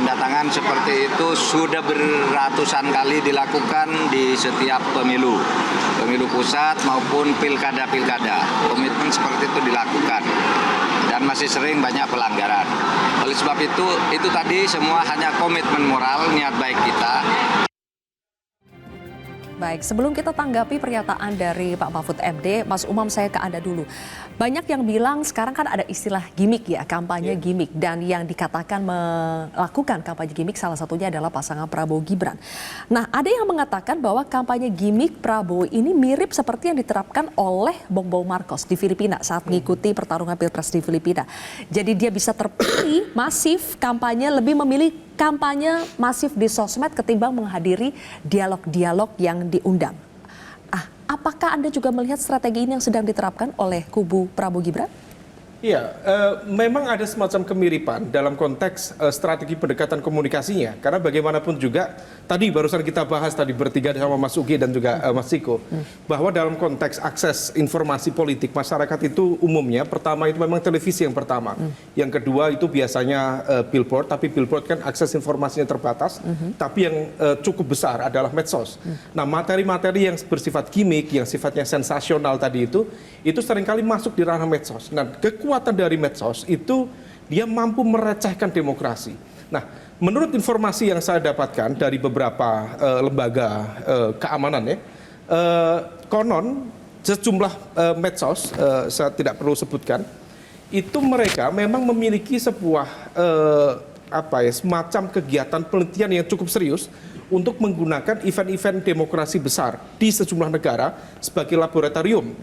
tanda tangan seperti itu sudah beratusan kali dilakukan di setiap pemilu pusat maupun pilkada. Komitmen seperti itu dilakukan dan masih sering banyak pelanggaran. Oleh sebab itu tadi semua hanya komitmen moral, niat baik kita. Baik, sebelum kita tanggapi pernyataan dari Pak Mahfud MD, Mas Umam saya ke Anda dulu. Banyak yang bilang sekarang kan ada istilah gimmick ya, kampanye gimmick. Dan yang dikatakan melakukan kampanye gimmick salah satunya adalah pasangan Prabowo Gibran. Nah, ada yang mengatakan bahwa kampanye gimmick Prabowo ini mirip seperti yang diterapkan oleh Bongbong Marcos di Filipina saat mengikuti pertarungan Pilpres di Filipina. Jadi dia bisa terpilih masif kampanye, lebih memilih kampanye masif di sosmed ketimbang menghadiri dialog-dialog yang diundang. Apakah Anda juga melihat strategi ini yang sedang diterapkan oleh kubu Prabowo Gibran? Iya, memang ada semacam kemiripan dalam konteks strategi pendekatan komunikasinya. Karena bagaimanapun juga, tadi barusan kita bahas tadi bertiga sama Mas Ugi dan juga Mas Ciko, bahwa dalam konteks akses informasi politik masyarakat itu umumnya, pertama itu memang televisi yang pertama. Yang kedua itu biasanya billboard, tapi billboard kan akses informasinya terbatas, tapi yang cukup besar adalah medsos. Nah, materi-materi yang bersifat gimmick, yang sifatnya sensasional tadi itu seringkali masuk di ranah medsos. Nah, kekuatan dari medsos itu dia mampu merecehkan demokrasi. Nah, menurut informasi yang saya dapatkan dari beberapa lembaga keamanan ya, konon sejumlah medsos, saya tidak perlu sebutkan, itu mereka memang memiliki sebuah semacam kegiatan penelitian yang cukup serius untuk menggunakan event-event demokrasi besar di sejumlah negara sebagai laboratorium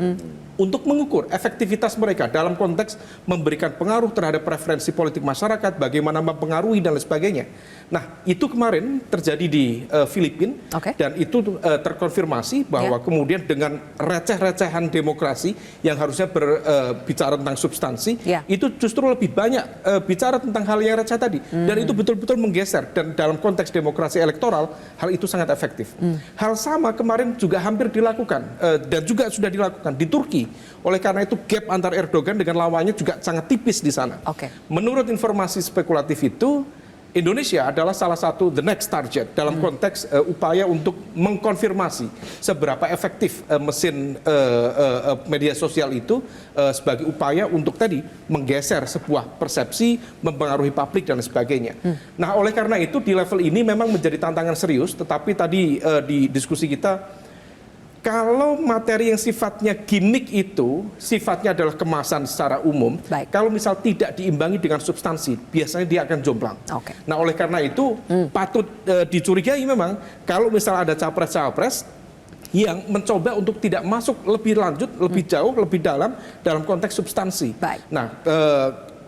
untuk mengukur efektivitas mereka dalam konteks memberikan pengaruh terhadap preferensi politik masyarakat, bagaimana mempengaruhi dan lain sebagainya. Nah, itu kemarin terjadi di Filipina dan itu terkonfirmasi bahwa kemudian dengan receh-recehan demokrasi yang harusnya berbicara tentang substansi, itu justru lebih banyak bicara tentang hal yang receh tadi. Dan itu betul-betul menggeser, dan dalam konteks demokrasi elektoral, hal itu sangat efektif. Hal sama kemarin juga hampir dilakukan dan juga sudah dilakukan di Turki. Oleh karena itu gap antar Erdogan dengan lawannya juga sangat tipis di sana. Menurut informasi spekulatif itu, Indonesia adalah salah satu the next target dalam konteks upaya untuk mengkonfirmasi seberapa efektif mesin media sosial itu sebagai upaya untuk tadi menggeser sebuah persepsi, mempengaruhi publik dan sebagainya. Nah, oleh karena itu di level ini memang menjadi tantangan serius, tetapi tadi di diskusi kita, kalau materi yang sifatnya gimmick itu sifatnya adalah kemasan secara umum, kalau misal tidak diimbangi dengan substansi, biasanya dia akan jomplang. Nah, oleh karena itu patut dicurigai memang kalau misal ada capres-capres yang mencoba untuk tidak masuk lebih lanjut, lebih jauh, lebih dalam konteks substansi. Nah,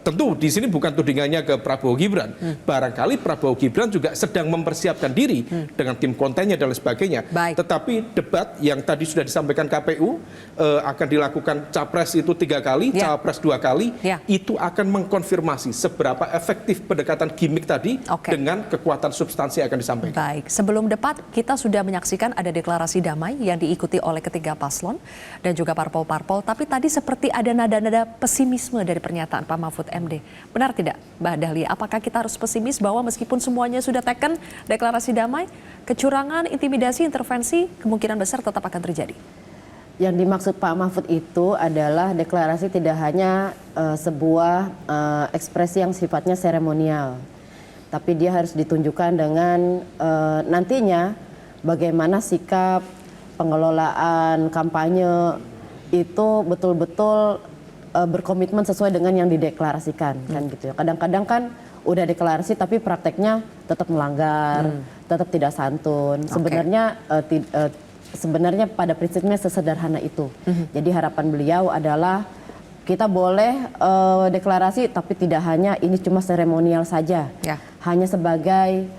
tentu di sini bukan tudingannya ke Prabowo Gibran. Barangkali Prabowo Gibran juga sedang mempersiapkan diri dengan tim kontennya dan lain sebagainya. Tetapi debat yang tadi sudah disampaikan KPU akan dilakukan capres itu 3 kali, cawapres 2 kali, itu akan mengkonfirmasi seberapa efektif pendekatan gimmick tadi dengan kekuatan substansi yang akan disampaikan. Baik, sebelum debat kita sudah menyaksikan ada deklarasi damai yang diikuti oleh ketiga paslon dan juga parpol-parpol. Tapi tadi seperti ada nada-nada pesimisme dari pernyataan Pak Mahfud MD. Benar tidak, Mbak Dahlia? Apakah kita harus pesimis bahwa meskipun semuanya sudah taken deklarasi damai, kecurangan, intimidasi, intervensi kemungkinan besar tetap akan terjadi? Yang dimaksud Pak Mahfud itu adalah deklarasi tidak hanya sebuah ekspresi yang sifatnya seremonial, tapi dia harus ditunjukkan dengan nantinya bagaimana sikap pengelolaan kampanye itu betul-betul berkomitmen sesuai dengan yang dideklarasikan, kan gitu ya. Kadang-kadang kan udah deklarasi tapi prakteknya tetap melanggar, tetap tidak santun. Sebenarnya pada prinsipnya sesederhana itu. Jadi harapan beliau adalah kita boleh deklarasi tapi tidak hanya ini cuma seremonial saja, hanya sebagai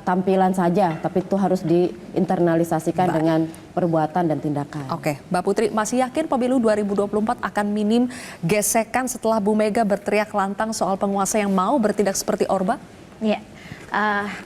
tampilan saja, tapi itu harus diinternalisasikan dengan perbuatan dan tindakan. Mbak Putri, masih yakin pemilu 2024 akan minim gesekan setelah Bu Mega berteriak lantang soal penguasa yang mau bertindak seperti Orba? Iya,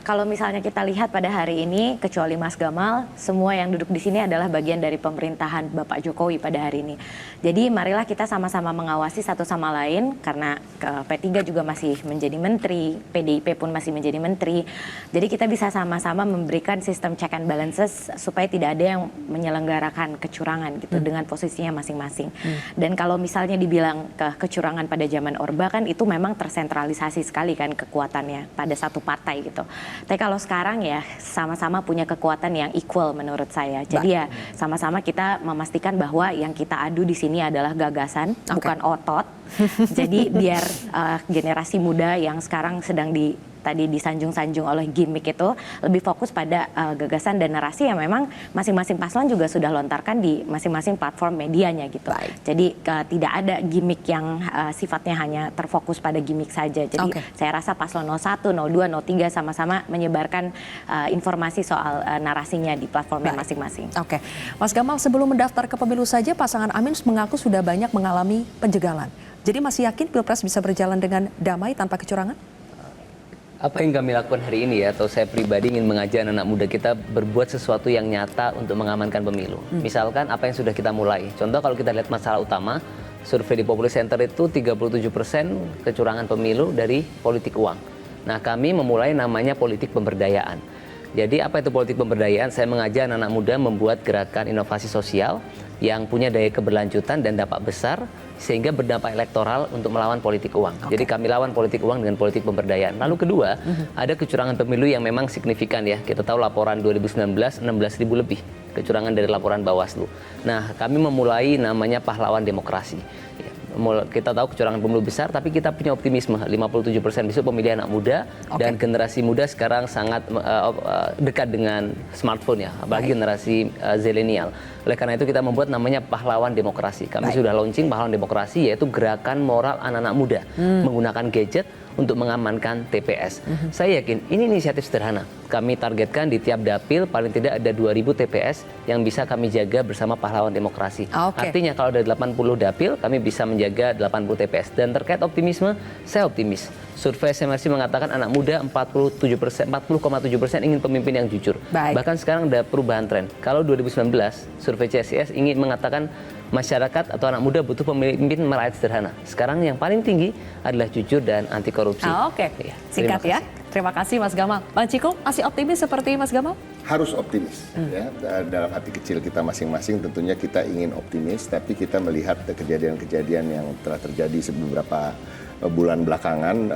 Kalau misalnya kita lihat pada hari ini, kecuali Mas Gamal, semua yang duduk di sini adalah bagian dari pemerintahan Bapak Jokowi pada hari ini. Jadi marilah kita sama-sama mengawasi satu sama lain, karena P3 juga masih menjadi menteri, PDIP pun masih menjadi menteri. Jadi kita bisa sama-sama memberikan sistem check and balances supaya tidak ada yang menyelenggarakan kecurangan gitu dengan posisinya masing-masing. Dan kalau misalnya dibilang kecurangan pada zaman Orba kan itu memang tersentralisasi sekali kan kekuatannya pada satu partai gitu. Tapi kalau sekarang ya sama-sama punya kekuatan yang equal menurut saya. Jadi ya sama-sama kita memastikan bahwa yang kita adu di sini adalah gagasan, bukan otot. Jadi biar generasi muda yang sekarang sedang tadi disanjung-sanjung oleh gimmick itu lebih fokus pada gagasan dan narasi yang memang masing-masing paslon juga sudah lontarkan di masing-masing platform medianya gitu. Jadi tidak ada gimmick yang sifatnya hanya terfokus pada gimmick saja. Jadi saya rasa paslon 01, 02, 03 sama-sama menyebarkan informasi soal narasinya di platformnya masing-masing. Oke, Mas Gamal, sebelum mendaftar ke pemilu saja pasangan Amin mengaku sudah banyak mengalami penjegalan. Jadi masih yakin Pilpres bisa berjalan dengan damai tanpa kecurangan? Apa yang kami lakukan hari ini ya, atau saya pribadi ingin mengajak anak muda kita berbuat sesuatu yang nyata untuk mengamankan pemilu. Misalkan apa yang sudah kita mulai. Contoh kalau kita lihat masalah utama, survei di Populi Center itu 37% kecurangan pemilu dari politik uang. Nah kami memulai namanya politik pemberdayaan. Jadi apa itu politik pemberdayaan? Saya mengajak anak muda membuat gerakan inovasi sosial yang punya daya keberlanjutan dan dampak besar sehingga berdampak elektoral untuk melawan politik uang. Jadi kami lawan politik uang dengan politik pemberdayaan. Lalu kedua, ada kecurangan pemilu yang memang signifikan ya. Kita tahu laporan 2019 16.000 lebih kecurangan dari laporan Bawaslu. Nah, kami memulai namanya pahlawan demokrasi. Kita tahu kecurangan pemilu besar, tapi kita punya optimisme 57% besok pemilih anak muda dan generasi muda sekarang sangat dekat dengan smartphone ya, apalagi generasi zilenial. Oleh karena itu kita membuat namanya pahlawan demokrasi. Kami sudah launching pahlawan demokrasi, yaitu gerakan moral anak-anak muda menggunakan gadget untuk mengamankan TPS. Saya yakin ini inisiatif sederhana. Kami targetkan di tiap dapil paling tidak ada 2.000 TPS yang bisa kami jaga bersama pahlawan demokrasi. Artinya kalau ada 80 dapil, kami bisa menjaga 80 TPS. Dan terkait optimisme, saya optimis. Survei SMRC mengatakan anak muda 40,7% ingin pemimpin yang jujur. Bahkan sekarang ada perubahan tren. Kalau 2019, survei CSIS ingin mengatakan masyarakat atau anak muda butuh pemimpin merakyat sederhana. Sekarang yang paling tinggi adalah jujur dan anti korupsi. Ya, singkat ya. Terima kasih Mas Gamal. Bang Ciko, masih optimis seperti Mas Gamal? Harus optimis. Ya. Dalam hati kecil kita masing-masing tentunya kita ingin optimis, tapi kita melihat kejadian-kejadian yang telah terjadi beberapa bulan belakangan,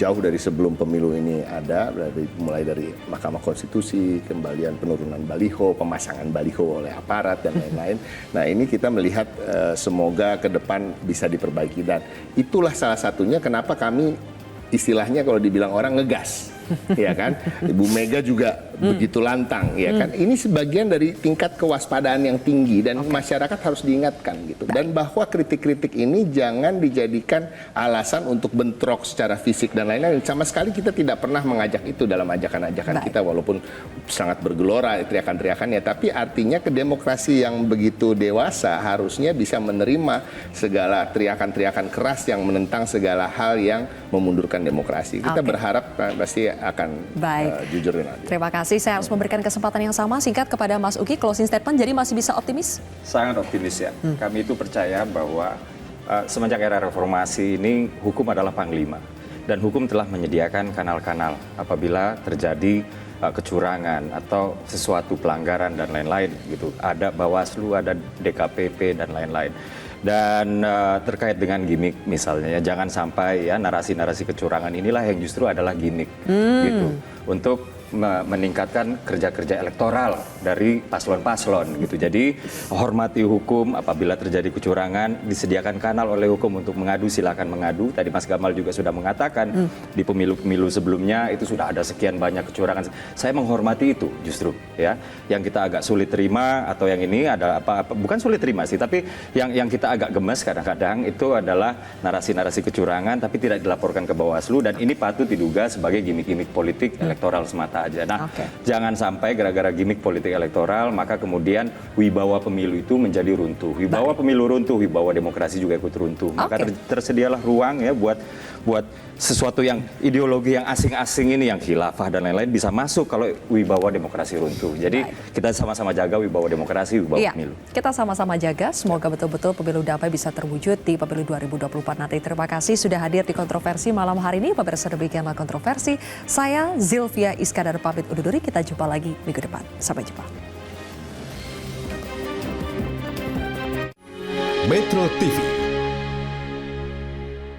jauh dari sebelum pemilu ini ada, mulai dari Mahkamah Konstitusi, kembalian penurunan baliho, pemasangan baliho oleh aparat dan lain-lain. Nah ini kita melihat semoga ke depan bisa diperbaiki, dan itulah salah satunya kenapa kami istilahnya kalau dibilang orang ngegas, ya kan? Ibu Mega juga begitu lantang, ya kan? Ini sebagian dari tingkat kewaspadaan yang tinggi dan masyarakat harus diingatkan gitu. Dan bahwa kritik-kritik ini jangan dijadikan alasan untuk bentrok secara fisik dan lain-lain. Sama sekali kita tidak pernah mengajak itu dalam ajakan-ajakan kita, walaupun sangat bergelora teriakan-teriakannya. Tapi artinya demokrasi yang begitu dewasa harusnya bisa menerima segala teriakan-teriakan keras yang menentang segala hal yang memundurkan demokrasi. Kita berharap pasti akan jujur dan adil. Terima kasih. Saya harus memberikan kesempatan yang sama singkat kepada Mas Uki, closing statement. Jadi masih bisa optimis? Sangat optimis ya. Kami itu percaya bahwa semenjak era reformasi ini hukum adalah panglima. Dan hukum telah menyediakan kanal-kanal apabila terjadi kecurangan atau sesuatu pelanggaran dan lain-lain gitu. Ada Bawaslu, ada DKPP dan lain-lain. Dan terkait dengan gimmick misalnya, ya, jangan sampai ya narasi-narasi kecurangan inilah yang justru adalah gimmick gitu untuk meningkatkan kerja-kerja elektoral dari paslon-paslon gitu. Jadi hormati hukum, apabila terjadi kecurangan disediakan kanal oleh hukum untuk mengadu, silakan mengadu. Tadi Mas Gamal juga sudah mengatakan di pemilu-pemilu sebelumnya itu sudah ada sekian banyak kecurangan. Saya menghormati itu justru ya. Yang kita agak sulit terima atau yang ini ada bukan sulit terima sih, tapi yang kita agak gemes kadang-kadang itu adalah narasi-narasi kecurangan tapi tidak dilaporkan ke Bawaslu, dan ini patut diduga sebagai gimmick-gimmick politik elektoral semata. kita aja. Nah, Oke. jangan sampai gara-gara gimmick politik elektoral maka kemudian wibawa pemilu itu menjadi runtuh. Wibawa pemilu runtuh, wibawa demokrasi juga ikut runtuh. Maka Oke. tersedialah ruang ya buat sesuatu yang ideologi yang asing-asing ini, yang khilafah dan lain-lain bisa masuk kalau wibawa demokrasi runtuh. Jadi kita sama-sama jaga wibawa demokrasi, wibawa Iya, pemilu. kita sama-sama jaga. Semoga betul-betul pemilu damai bisa terwujud di pemilu 2024 nanti. Terima kasih sudah hadir di Kontroversi malam hari ini. Pemirsa, demikianlah Kontroversi. Saya Zilvia Iskandar pamit undur diri. Kita jumpa lagi minggu depan. Sampai jumpa. Metro TV